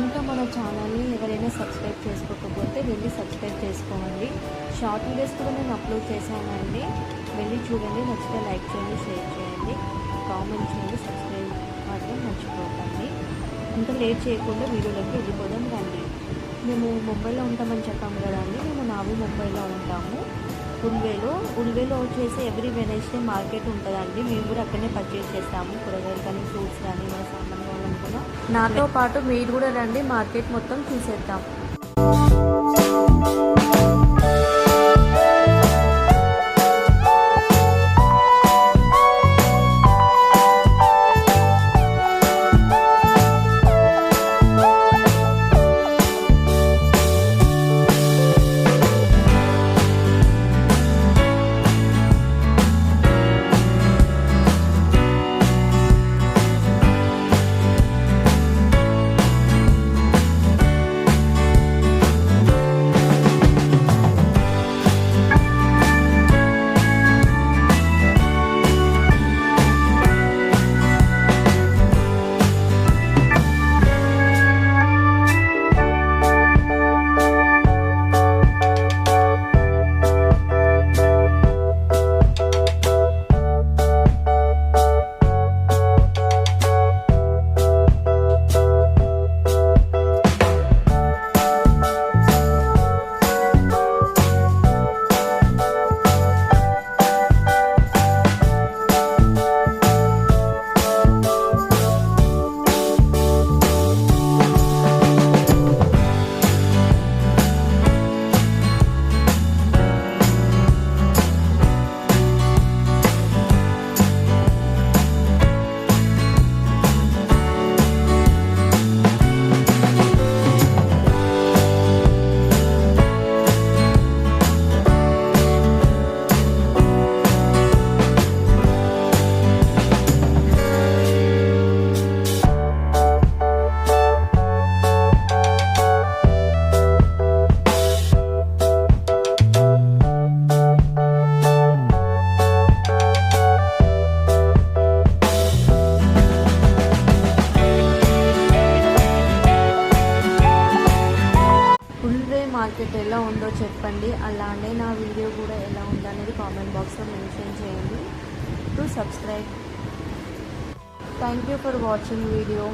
ఇంకా మన ఛానల్ని ఎవరైనా సబ్స్క్రైబ్ చేసుకోకపోతే వెళ్ళి సబ్స్క్రైబ్ చేసుకోండి. షార్ట్ వీడియోస్ కూడా నేను అప్లోడ్ చేశానండి, వెళ్ళి చూడండి. నచ్చితే లైక్ చేయండి, షేర్ చేయండి, కామెంట్ చేయండి, సబ్స్క్రైబ్ మాత్రం మర్చిపోకండి. ఇంకా లేట్ చేయకుండా వీడియోలోకి వెళ్ళిపోదాం రండి. మేము ముంబైలో ఉంటామని చెప్పాము కదండి. మేము నావి ముంబైలో ఉంటాము, ఉల్వేలో వచ్చేసి ఎవ్రీ వెనస్డే మార్కెట్ ఉంటుందండి. మేము కూడా అక్కడనే పర్చేజ్ చేస్తాము, కూరగాయలు కానీ ఫ్రూట్స్ కానీ మన సామాన్ కావాలనుకున్నా. నాతో పాటు మీరు కూడా రండి, మార్కెట్ మొత్తం చూసేద్దాం. మార్కెట్ ఎలా ఉందో చెప్పండి, అలానే నా వీడియో కూడా ఎలా ఉందో అనేది కామెంట్ బాక్స్లో మెన్షన్ చేయండి. To subscribe. Thank you for watching video.